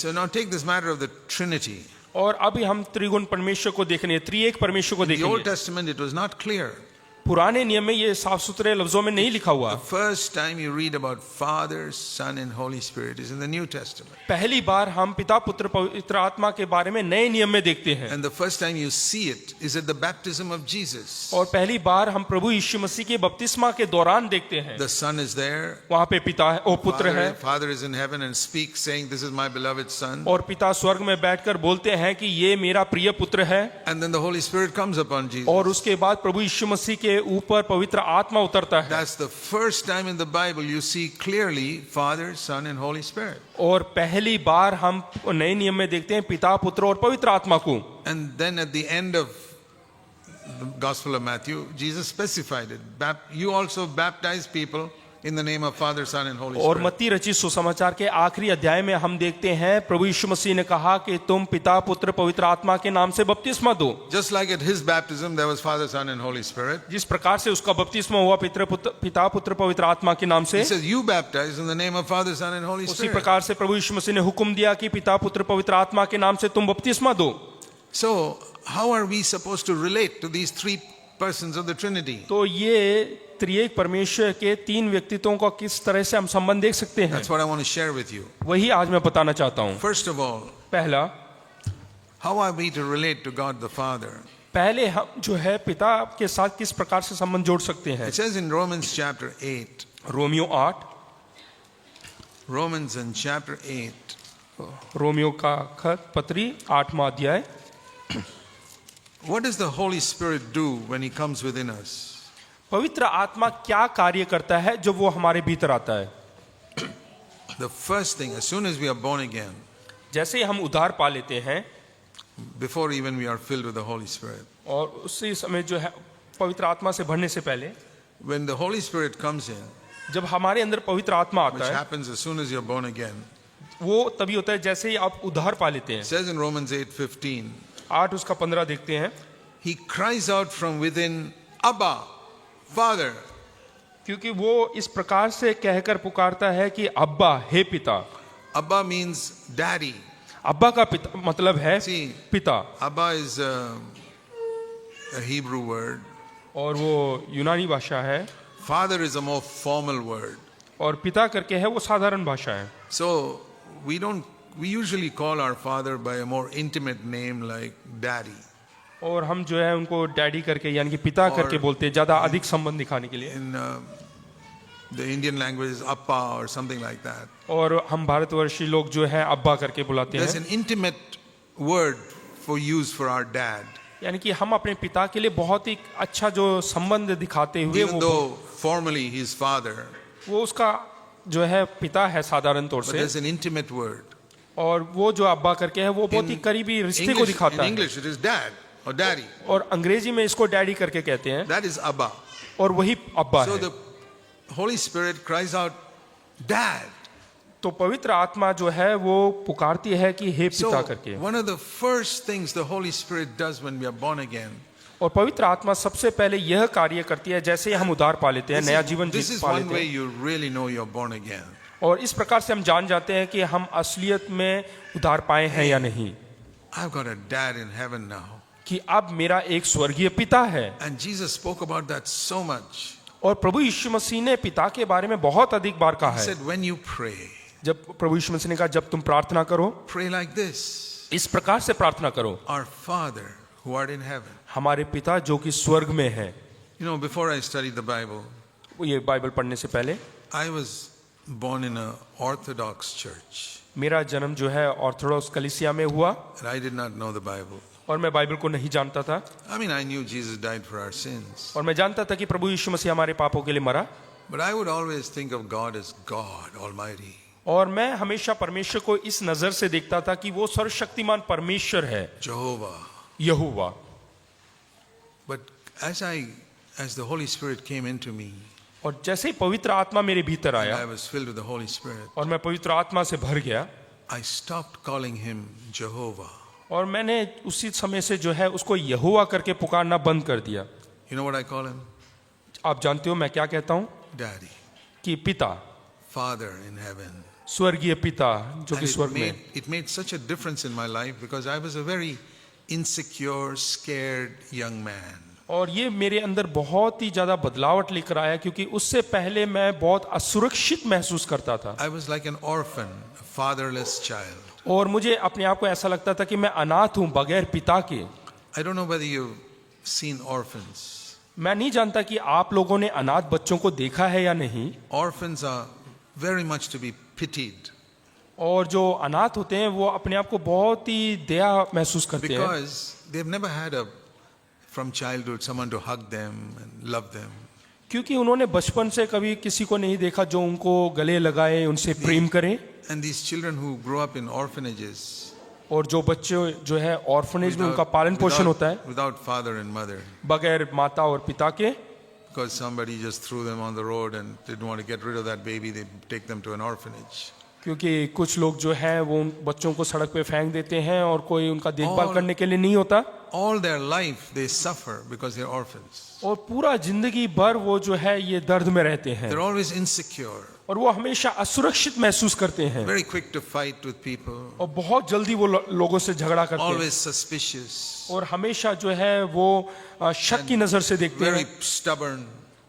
So now take this matter of the Trinity. और अभी हम त्रिगुण परमेश्वर को देखने, त्रिएक परमेश्वर को In the Old देखेंगे। Testament, it was not clear. पुराने नियम में ये साफ सुथरे लफ्जों में नहीं लिखा हुआ। The first time you read about Father, Son, and Holy Spirit is in the New Testament. पहली बार हम पिता पुत्र पवित्र आत्मा के बारे में नए नियम में देखते हैं, And the first time you see it is at the baptism of Jesus. और पहली बार हम प्रभु यीशु मसीह के बपतिस्मा के दौरान देखते हैं। The Son is there. वहाँ पे पिता है, ओ पुत्र है, Father is in heaven and speaks, saying, "This is my beloved Son." और पिता स्वर्ग में बैठकर बोलते हैं कि ये मेरा प्रिय पुत्र है। And then the Holy Spirit comes upon Jesus. और उसके बाद प्रभु यीशु मसीह के ऊपर पवित्र आत्मा उतरता है। That's the first time in the Bible you see clearly Father, Son, and Holy Spirit. और पहली बार हम नए नियम में देखते हैं पिता पुत्र और पवित्र आत्मा को। And then at the end of the Gospel of Matthew, Jesus specified it. You also baptize people in the name of Father, Son, and Holy और Spirit. मत्ती रचित सुसमाचार के आखिरी अध्याय में हम देखते हैं प्रभु यीशु मसीह ने कहा कि तुम पिता पुत्र पवित्र आत्मा के नाम से बपतिस्मा दो। Just like at his baptism, there was Father, Son, and Holy Spirit. जिस प्रकार से उसका बपतिस्मा हुआ पिता पुत्र पवित्र आत्मा के नाम से, He says, "You baptize in the name of Father, Son, and Holy उसी Spirit." प्रकार से प्रभु यीशु मसीह ने हुक्म दिया कि पिता पुत्र पवित्र आत्मा के नाम से तुम बपतिस्मा दो। So, how are we supposed to relate to these three persons of the Trinity? तो ये त्रिएक परमेश्वर के तीन व्यक्तित्वों का किस तरह से हम संबंध देख सकते हैं, That's what I want to share with you. वही आज मैं बताना चाहता हूँ। First of all, पहला, how are we to relate to God the Father? पहले हम जो है पिता के साथ किस प्रकार से संबंध जोड़ सकते हैं। It says in Romans chapter 8, Romeo 8, Romans in chapter 8, Romeo का खत पत्री 8वां अध्याय। what does the Holy Spirit do when He comes within us? पवित्र आत्मा क्या कार्य करता है जब वो हमारे भीतर आता है? The first thing, as soon as we are born again, जैसे ही हम उद्धार पा लेते हैं, before even we are filled with the Holy Spirit, और उसी समय जो है पवित्र आत्मा से भरने से पहले, when the Holy Spirit comes in, जब हमारे अंदर पवित्र आत्मा which आता है, happens as soon as you're born again, वो तभी होता है जैसे ही आप उद्धार पा लेते it हैं। says in Romans 8:15, 8 उसका 15 देखते हैं, He cries out from within, "Abba, Father." क्योंकि वो इस प्रकार से कहकर पुकारता है कि अब्बा, हे पिता। Abba means daddy. अब्बा का पिता मतलब है See, पिता, Abba is a Hebrew word. और वो यूनानी भाषा है, Father is a more formal word. और पिता करके है वो साधारण भाषा है। So we usually call our father by a more intimate name like daddy. और हम जो है उनको डैडी करके यानी कि पिता करके बोलते हैं, ज्यादा अधिक संबंध दिखाने के लिए। In the Indian language is appa or something like that. और हम भारतवर्षी लोग जो है अब्बा करके बुलाते There's हैं, an intimate word for use for our dad. यानी कि हम अपने पिता के लिए बहुत ही अच्छा जो संबंध दिखाते हुए Even though formally he's father, वो उसका जो है पिता है साधारण तौर but से, there's an intimate word. और वो जो अब्बा करके है वो बहुत ही करीबी रिश्ते को In दिखाता है। English it is dad or daddy. और अंग्रेजी में इसको डैडी करके कहते हैं, That is Abba. और वही अब्बा So है। the Holy Spirit cries out, "Dad." तो पवित्र आत्मा जो है वो पुकारती है कि हे So पिता करके। one of the first things the Holy Spirit does when we are born again, और पवित्र आत्मा सबसे पहले यह कार्य करती है जैसे ही हम उद्धार पा लेते हैं, नया जीवन this जी is पा one लेते way हैं, you really know you're born again. और इस प्रकार से हम जान जाते हैं कि हम असलियत में उद्धार पाए हैं या नहीं, I've got a dad in heaven now. कि अब मेरा एक स्वर्गीय पिता है। And Jesus spoke about that so much. और प्रभु यीशु मसीह ने पिता के बारे में बहुत अधिक बार कहा He है। said, when you pray, जब प्रभु यीशु मसीह ने कहा जब तुम प्रार्थना करो, pray like this. इस प्रकार से प्रार्थना करो, Our Father who art in heaven. हमारे पिता जो कि स्वर्ग में है। You know, before I studied the Bible, ये बाइबल पढ़ने से पहले I was born in an Orthodox church. मेरा जन्म जो है ऑर्थोडॉक्स कलीसिया में हुआ, And I did not know the Bible. और मैं बाइबल को नहीं जानता था। I mean, I knew Jesus died for our sins. और मैं जानता था कि प्रभु यीशु मसीह हमारे पापों के लिए मरा, But I would always think of God as God Almighty. और मैं हमेशा परमेश्वर को इस नजर से देखता था कि वो सर्वशक्तिमान परमेश्वर है, Jehovah. Jehovah. But as the Holy Spirit came into me, और जैसे ही पवित्र आत्मा मेरे भीतर and I आया was filled with the Holy Spirit, और मैं पवित्र आत्मा से भर गया, I stopped calling him Jehovah. और मैंने उसी समय से जो है उसको यहोवा करके पुकारना बंद कर दिया। You know what I call him? आप जानते हो मैं क्या कहता हूँ? Daddy. कि पिता, Father in heaven. स्वर्गीय पिता जो And कि स्वर्ग में। it made such a difference in my life because I was a very insecure, scared young man. और ये मेरे अंदर बहुत ही ज्यादा बदलावट लेकर आया, क्योंकि उससे पहले मैं बहुत असुरक्षित महसूस करता था I was like an orphan, a fatherless child. और मुझे अपने आप को ऐसा लगता था कि मैं अनाथ हूं, बगैर पिता के। I don't know whether you've seen orphans. मैं नहीं जानता कि आप लोगों ने अनाथ बच्चों को देखा है या नहीं। Orphans are very much to be pitied और जो अनाथ होते हैं वो अपने आप को बहुत ही दया महसूस करते हैं, because they've never had from childhood someone to hug them and love them. क्योंकि उन्होंने बचपन से कभी किसी को नहीं देखा जो उनको गले लगाए, उनसे प्रेम करे। And these children who grow up in orphanages, और जो बच्चे जो है ऑर्फनेज में उनका पालन पोषण होता है without father and mother, बगैर माता और पिता के, because somebody just threw them on the road and didn't want to get rid of that baby, they take them to an orphanage. क्योंकि कुछ लोग जो है वो उन बच्चों को सड़क पे फेंक देते हैं और कोई उनका देखभाल करने के लिए नहीं होता, All their life they suffer because they're orphans. और पूरा जिंदगी भर वो जो है ये दर्द में रहते हैं They're always insecure, और वो हमेशा असुरक्षित महसूस करते हैं very quick to fight with people, और बहुत जल्दी वो लोगों से झगड़ा करते हैं always suspicious, और हमेशा जो है वो शक की नजर से देखते very हैं stubborn,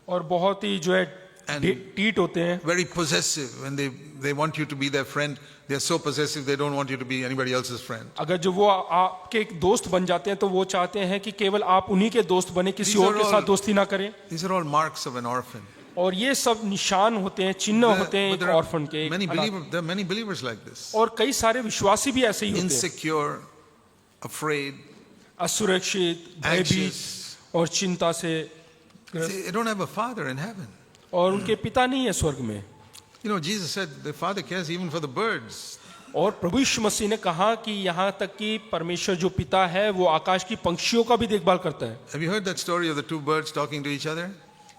और बहुत ही जो है And- टीट होते हैं। very possessive. When they want you to be their friend, they're so possessive they don't want you to be anybody else's friend. अगर जो वो आपके एक दोस्त बन जाते हैं तो वो चाहते हैं कि केवल आप उन्हीं के दोस्त बने, किसी These और are के all- साथ दोस्ती ना करें। These are all marks of an orphan. और ये सब निशान होते हैं, चिन्ह होते हैं But एक there are ऑर्फन के, एक many अनाथ। there are many believers like this. और कई सारे विश्वासी भी ऐसे ही होते हैं, Insecure, afraid, असुरक्षित, भयभीत anxious. और चिंता से ग्रस्त, They don't have a father in heaven. और उनके पिता नहीं है स्वर्ग में। You know, Jesus said the Father cares even for the birds. और प्रभु यीशु मसीह ने कहा कि यहाँ तक कि परमेश्वर जो पिता है वो आकाश की पंक्षियों का भी देखभाल करता है। Have you heard that story of the two birds talking to each other?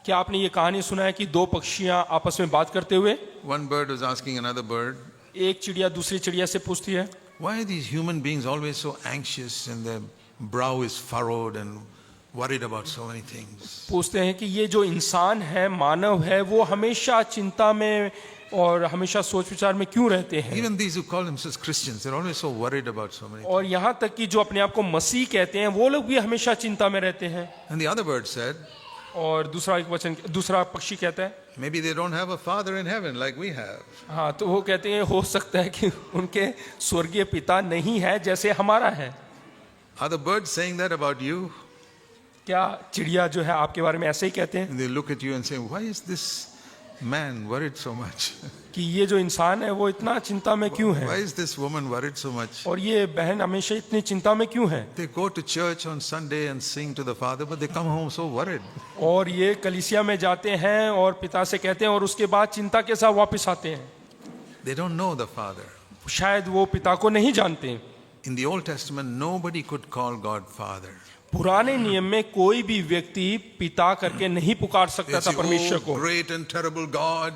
क्या आपने ये कहानी सुना है कि दो पक्षियां आपस में बात करते हुए, One bird was asking another bird, एक चिड़िया दूसरी चिड़िया से पूछती है, why are these human beings always so anxious and their brow is furrowed and worried about so many things? पूछते हैं कि ये जो इंसान है, मानव है, वो हमेशा चिंता में और हमेशा सोच विचार में क्यों रहते हैं। Even these who call themselves Christians, they're always so worried about so many things. और यहाँ तक कि जो अपने आप को मसीह कहते हैं वो लोग भी हमेशा चिंता में रहते हैं। And the other bird said, और दूसरा पक्षी कहता है, maybe they don't have a father in heaven like we have. हाँ, तो वो कहते हैं हो सकता है कि उनके स्वर्गीय पिता नहीं है जैसे हमारा है। Are the birds saying that about you? क्या चिड़िया जो है आपके बारे में ऐसे ही कहते हैं And they look at you and say, why is this man worried so much? कि ये जो इंसान है वो इतना चिंता में क्यों है, Why is this woman worried so much? और ये बहन हमेशा इतनी चिंता में क्यों है। They go to church on Sunday and sing to the Father, but they come home so worried. और ये कलीसिया में जाते हैं और पिता से कहते हैं और उसके बाद चिंता के साथ वापस आते हैं। They don't know the Father. शायद वो पिता को नहीं जानते। In the Old Testament, nobody could call God Father. पुराने नियम में कोई भी व्यक्ति पिता करके नहीं पुकार सकता They था say, परमेश्वर oh, को, great and terrible God.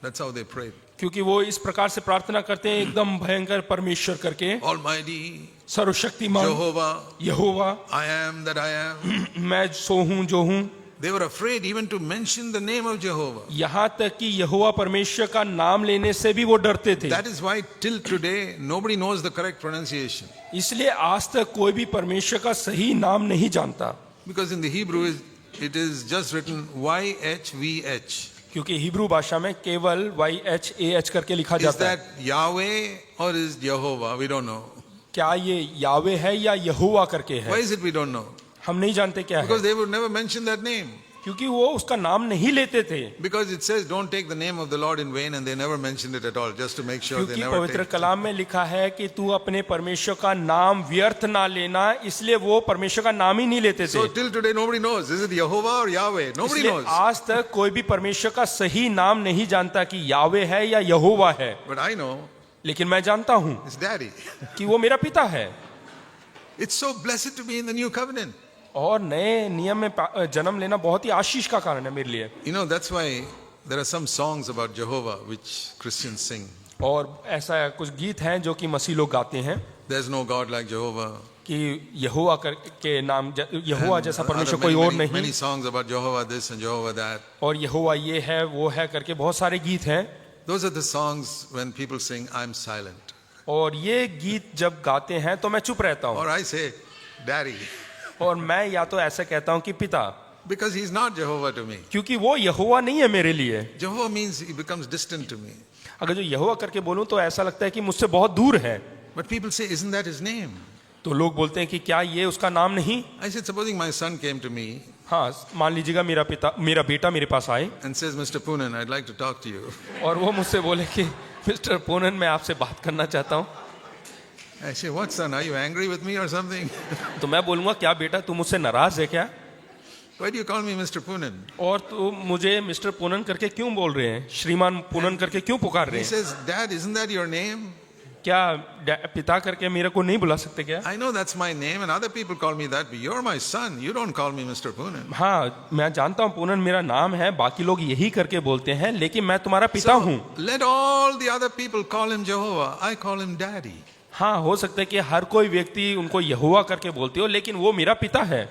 That's how they prayed. क्योंकि वो इस प्रकार से प्रार्थना करते हैं, एकदम भयंकर परमेश्वर करके, Almighty, सर्वशक्तिमान Jehovah, Jehovah, I am that I am. मैं सो हूँ जो हूँ। They were afraid even to mention the name of Jehovah. यहाँ तक कि यहोवा परमेश्वर का नाम लेने से भी वो डरते थे। That is why till today nobody knows the correct pronunciation. इसलिए आज तक कोई भी परमेश्वर का सही नाम नहीं जानता, Because in the Hebrew it is just written YHVH. क्योंकि हिब्रू भाषा में केवल YHAH करके लिखा Is जाता है। that Yahweh or is Jehovah? We don't know. क्या ये यावे है या यहोवा करके है, Why is it we don't know? हम नहीं जानते क्या है, Because they would never mention that name. क्योंकि वो उसका नाम नहीं लेते थे। Because it says don't take the name of the Lord in vain, and they never mentioned it at all, just to make sure they क्योंकि never पवित्र take it. कलाम में लिखा है कि तू अपने परमेश्वर का नाम व्यर्थ ना लेना, इसलिए वो परमेश्वर का नाम ही नहीं लेते थे। So till today nobody knows. Is it Jehovah or Yahweh? Nobody इसलिए knows. आज तक कोई भी परमेश्वर का सही नाम नहीं जानता कि यावे है या यहोवा है, But I know लेकिन मैं जानता हूँ it's Daddy. कि वो मेरा पिता है। It's so blessed to be in the new covenant. और नए नियम में जन्म लेना बहुत ही आशीष का कारण है मेरे लिए। You know, that's why there are some songs about Jehovah which Christians sing. और ऐसा कुछ गीत हैं जो कि मसीह लोग गाते हैं There's no God like Jehovah. कि यहोवा के नाम, यहोवा And जैसा other परमेश्वर कोई और many नहीं, songs about Jehovah this and Jehovah that. और यहोवा ये है वो है करके बहुत सारे गीत हैं। Those are the songs when people sing, I'm silent. और ये गीत जब गाते हैं तो मैं चुप रहता हूँ, Or I say, Daddy, और मैं या तो ऐसा कहता हूँ कि पिता, because he's not Jehovah to me. क्योंकि वो यहोवा नहीं है मेरे लिए। Jehovah means he becomes distant to me. अगर जो यहोवा करके बोलूं तो ऐसा लगता है कि मुझसे बहुत दूर है। But people say, isn't that his name? तो लोग बोलते हैं कि क्या ये उसका नाम नहीं? I said, supposing my son came to me हाँ, मान लीजिएगा मेरा बेटा मेरे पास आए and says, Mr. Poonen, I'd like to talk to you. और वो मुझसे बोले कि मिस्टर पूनन मैं आपसे बात करना चाहता हूँ। I say, what son, are you angry with me or something? तो मैं बोलूंगा क्या बेटा तू मुझसे नाराज है क्या? Why do you call me Mr. Poonen? और तू मुझे मिस्टर पूनन करके क्यों बोल रहे हैं, श्रीमान पूनन करके क्यों पुकार रहे He हैं? says, Dad, isn't that your name? क्या पिता करके मेरे को नहीं बुला सकते क्या? I know that's my name and other people call me that, but you're my son. You don't call me Mr. Poonen. हाँ, मैं जानता हूँ पूनन मेरा नाम है, बाकी लोग यही करके बोलते हैं, लेकिन मैं तुम्हारा पिता हूँ। Let all the other people call him Jehovah. I call him Daddy. हाँ, हो सकता है कि हर कोई व्यक्ति उनको यहोवा करके बोलते हो, लेकिन वो मेरा पिता है।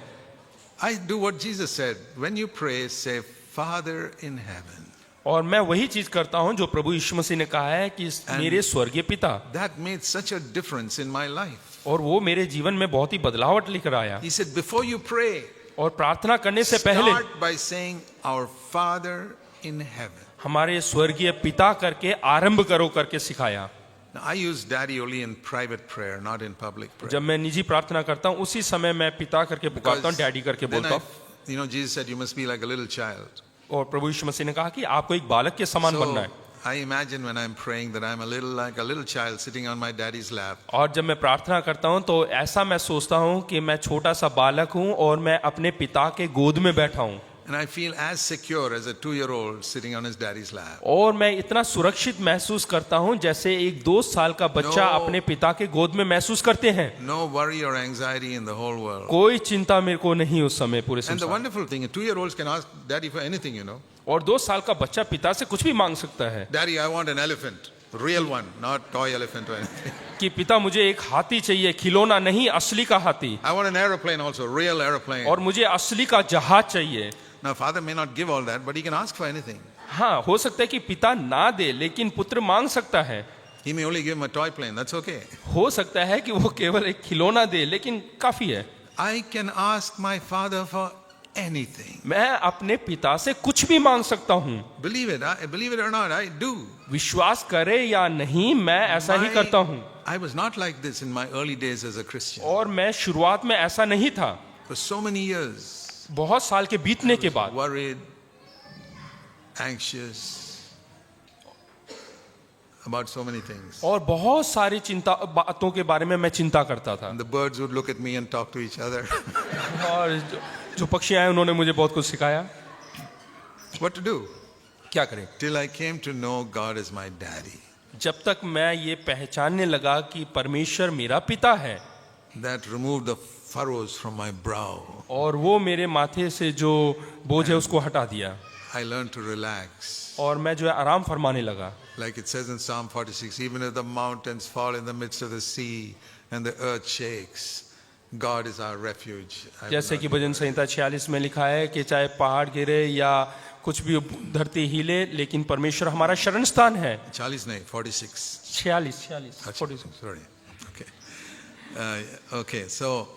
I do what Jesus said. When you pray, say, Father in heaven. और मैं वही चीज करता हूँ जो प्रभु यीशु मसीह ने कहा है कि मेरे स्वर्गीय पिता। That made such a difference in my life. और वो मेरे जीवन में बहुत ही बदलावट लेकर आया। He said, before you pray, और प्रार्थना करने से पहले start by saying, Our Father in heaven. हमारे स्वर्गीय पिता करके आरंभ करो करके सिखाया। Now, I use Daddy only in private prayer, not in public prayer. जब मैं निजी प्रार्थना करता हूँ उसी समय मैं पिता करके पुकारता हूँ, डैडी करके then बोलता हूँ। you know, Jesus said, you must be like a little child. और प्रभु यीशु मसीह ने कहा कि आपको एक बालक के समान बनना So, है। I imagine when I'm praying that I'm a little like a little child sitting on my daddy's lap. और जब मैं प्रार्थना करता हूँ तो ऐसा मैं सोचता हूँ कि मैं छोटा सा बालक हूँ और मैं अपने पिता के गोद में बैठा हूँ। And I feel as secure as a 2-year-old sitting on his daddy's lap. और मैं इतना सुरक्षित महसूस करता हूँ जैसे एक 2 साल का बच्चा No. अपने पिता के गोद में महसूस करते हैं। No worry or anxiety in the whole world. कोई चिंता मेरे को नहीं उस समय पूरे And the संसार। wonderful thing, 2-year-olds can ask daddy for anything, you know. और 2 साल का बच्चा पिता से कुछ भी मांग सकता है Daddy, I want an elephant. Real one, not toy elephant or anything. कि पिता मुझे एक हाथी चाहिए, खिलौना नहीं, असली का हाथी। I want an aeroplane also, real aeroplane. और मुझे असली का जहाज चाहिए। Now, father may not give all that, but he can ask for anything. हाँ, हो सकता है कि पिता ना दे लेकिन पुत्र मांग सकता है। He may only give him a toy plane, that's okay. हो सकता है कि वो केवल एक खिलौना दे लेकिन काफी है। I can ask my father for anything. मैं अपने पिता से कुछ भी मांग सकता हूँ। Believe it or not, I do. विश्वास करे या नहीं, मैं ऐसा ही करता हूँ। I was not like this in my early days as a Christian. और मैं शुरुआत में ऐसा नहीं था। For so many years, बहुत साल के बीतने के बाद worried, anxious about so many things. और बहुत सारी बातों के बारे में मैं चिंता करता था। And the birds would look at me and talk to each other. और जो पक्षी आए उन्होंने मुझे बहुत कुछ सिखाया What to do? क्या करें। Till I came to know God as my daddy. जब तक मैं ये पहचानने लगा कि परमेश्वर मेरा पिता है, That removed the furrows from my brow. और वो मेरे माथे से जो बोझ है उसको हटा दिया, I learned to relax. और मैं जो है आराम फरमाने लगा। Like it says in Psalm 46, even if the mountains fall in the midst of the sea and the earth shakes, God is our refuge. I will जैसे not कि be भजन संहिता 46 में लिखा है कि चाहे पहाड़ गिरे या कुछ भी धरती हिले, लेकिन परमेश्वर हमारा शरण स्थान है। 40 नहीं, 46. 46 Sorry. Okay, so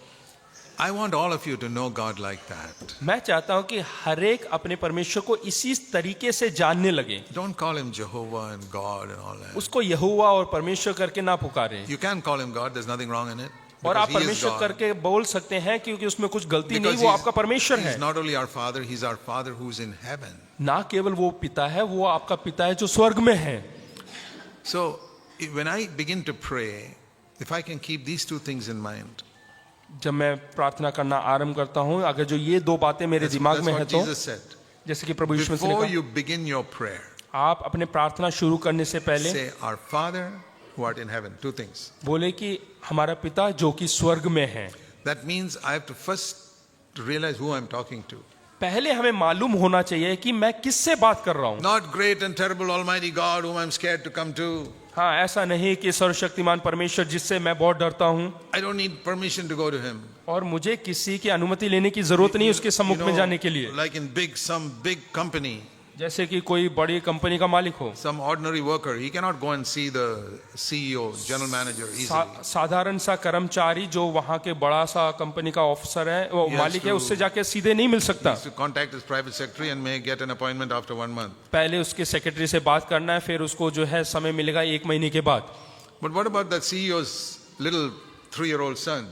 I want all of you to know God like that. मैं चाहता हूं कि हर एक अपने परमेश्वर को इसी तरीके से जानने लगे। Don't call him Jehovah and God and all that. उसको यहोवा और परमेश्वर करके ना पुकारे। You can call him God, there's nothing wrong in it. और आप Because he is परमेश्वर God. करके बोल सकते हैं क्योंकि उसमें कुछ गलती नहीं, Because वो he's- आपका परमेश्वर है। He's not only our Father, he's our Father who's in heaven. ना केवल वो पिता है, वो आपका पिता है जो स्वर्ग में है। So when I begin to pray, if I can keep these two things in mind, जब मैं प्रार्थना करना आरंभ करता हूँ, अगर जो ये 2 बातें मेरे that's दिमाग में है what तो Jesus said. जैसे कि प्रभु यीशु मसीह ने Before कहा, you begin your prayer, आप अपने प्रार्थना शुरू करने से पहले say, Our Father who art in heaven. 2 things. बोले कि हमारा पिता जो कि स्वर्ग में है। That means I have to first realize who I'm talking to. पहले हमें मालूम होना चाहिए कि मैं किससे बात कर रहा हूँ। Not great and terrible Almighty God whom I'm scared to come to. हाँ, ऐसा नहीं कि सर्वशक्तिमान परमेश्वर जिससे मैं बहुत डरता हूँ I don't need permission to go to him. और मुझे किसी की अनुमति लेने की जरूरत नहीं उसके सम्मुख में जाने के लिए। Like in some big company, जैसे कि कोई बड़ी कंपनी का मालिक हो, Some ordinary worker, he cannot go and see the CEO, general manager easily. साधारण सा कर्मचारी जो वहाँ के बड़ा सा कंपनी का ऑफिसर है, वो Yes, मालिक है, to- उससे जाके सीधे नहीं मिल सकता। He has to contact his private secretary and may get an appointment after 1 month. पहले उसके सेक्रेटरी से बात करना है, फिर उसको जो है समय मिलेगा 1 महीने के बाद। But what about that CEO's little 3-year-old son?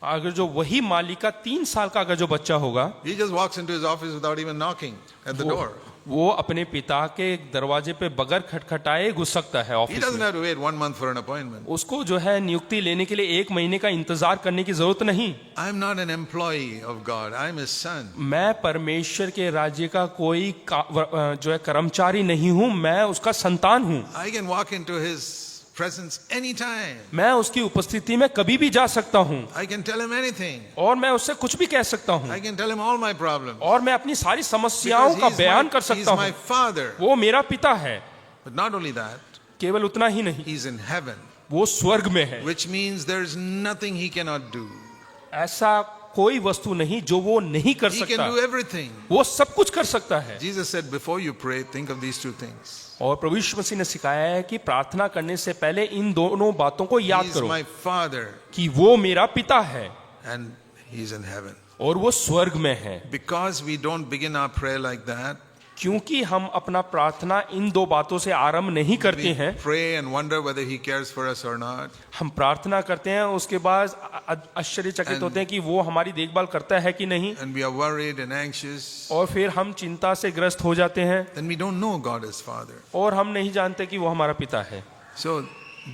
अगर जो वही मालिक का 3 साल का अगर जो बच्चा होगा, He just walks into his office without even knocking at the door. वो अपने पिता के दरवाजे पे बगैर खटखटाए घुस सकता है He ऑफिस doesn't में। have to wait 1 month for an appointment. उसको जो है नियुक्ति लेने के लिए 1 महीने का इंतजार करने की जरूरत नहीं। I'm not an employee of God. I'm his son. मैं परमेश्वर के राज्य का कोई जो है कर्मचारी नहीं हूँ, मैं उसका संतान हूँ। I can walk into his presence anytime. मैं उसकी उपस्थिति में कभी भी जा सकता हूँ I can tell him anything. और मैं उससे कुछ भी कह सकता हूँ I can tell him all my problems. और मैं अपनी सारी समस्याओं का बयान कर he's सकता my हूँ। father. वो मेरा पिता है। But not only that, केवल उतना ही नहीं, he's in heaven, वो स्वर्ग में है। which means there's nothing he cannot do. ऐसा कोई वस्तु नहीं जो वो नहीं कर He सकता, can do everything. वो सब कुछ कर सकता है। Jesus said, before you pray, think of these 2 things. और प्रभु यीशु मसीह ने सिखाया है कि प्रार्थना करने से पहले इन दोनों बातों को याद He's करो my father कि वो मेरा पिता है and he's in heaven. और वो स्वर्ग में है। Because we don't begin our prayer like that, क्योंकि हम अपना प्रार्थना इन 2 बातों से आरंभ नहीं करते we हैं। pray and wonder whether he cares for us or not. हम प्रार्थना करते हैं, उसके बाद आश्चर्यचकित होते हैं कि वो हमारी देखभाल करता है कि नहीं, And we are worried and anxious. और फिर हम चिंता से ग्रस्त हो जाते हैं Then we don't know God as Father. और हम नहीं जानते कि वो हमारा पिता है। So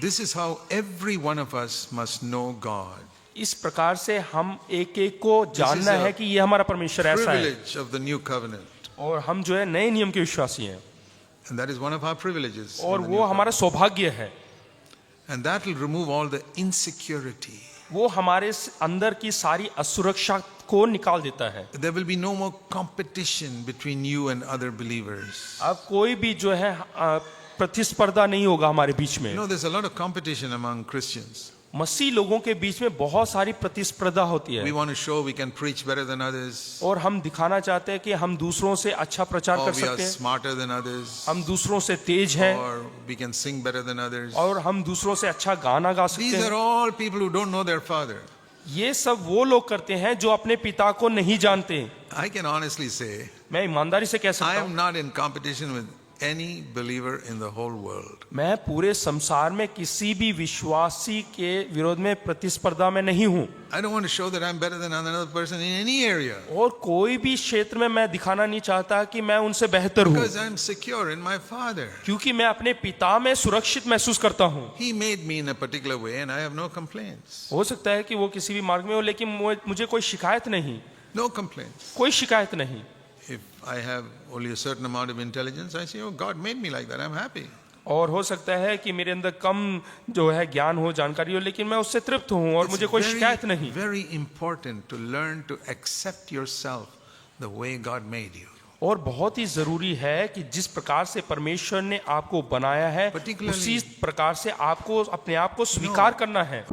this is how every one of us must know God. इस प्रकार से हम एक एक को जानना a है कि ये हमारा परमेश्वर ऐसा है, Privilege of the new covenant. और हम जो है नए नियम के विश्वासी हैं, And that is one of our privileges. और in the वो new हमारा सौभाग्य है। covenant. And that will remove all the insecurity. वो हमारे अंदर की सारी असुरक्षा को निकाल देता है। There will be no more competition between you and other believers. अब कोई भी जो है प्रतिस्पर्धा नहीं होगा हमारे बीच में। You know, there's a lot of competition among Christians. मसीह लोगों के बीच में बहुत सारी प्रतिस्पर्धा होती We है, want to show we can preach better than others, और हम दिखाना चाहते हैं कि हम दूसरों से अच्छा प्रचार or कर we are सकते हैं, smarter than others, हम दूसरों से तेज हैं, or we can sing better than others. और हम दूसरों से अच्छा गाना गा सकते These are हैं। all people who don't know their Father. ये सब वो लोग करते हैं जो अपने पिता को नहीं जानते। I can honestly say, मैं ईमानदारी से कह I सकता am हूँ, not in competition with any believer in the whole world. मैं पूरे संसार में किसी भी विश्वासी के विरोध में प्रतिस्पर्धा में नहीं हूँ, I don't want to show that I'm better than another person in any area, और कोई भी क्षेत्र में मैं दिखाना नहीं चाहता कि मैं उनसे बेहतर हूँ, because I'm secure in my Father. क्योंकि मैं अपने पिता में सुरक्षित महसूस करता हूँ। He made me in a particular way and I have no complaints. हो सकता है कि वो किसी भी मार्ग में हो, लेकिन मुझे कोई शिकायत नहीं, No complaints. कोई शिकायत नहीं। If I have only a certain amount of intelligence, I say, oh, God made me like that. I'm happy. और हो सकता है कि मेरे अंदर कम जो है ज्ञान हो, जानकारी हो, लेकिन मैं उससे तृप्त हूँ और मुझे कोई शिकायत नहीं। very important to learn to accept yourself the way God made you. और बहुत ही जरूरी है कि जिस प्रकार से परमेश्वर ने आपको बनाया है, Particularly- उसी प्रकार से आपको अपने आप को स्वीकार करना है।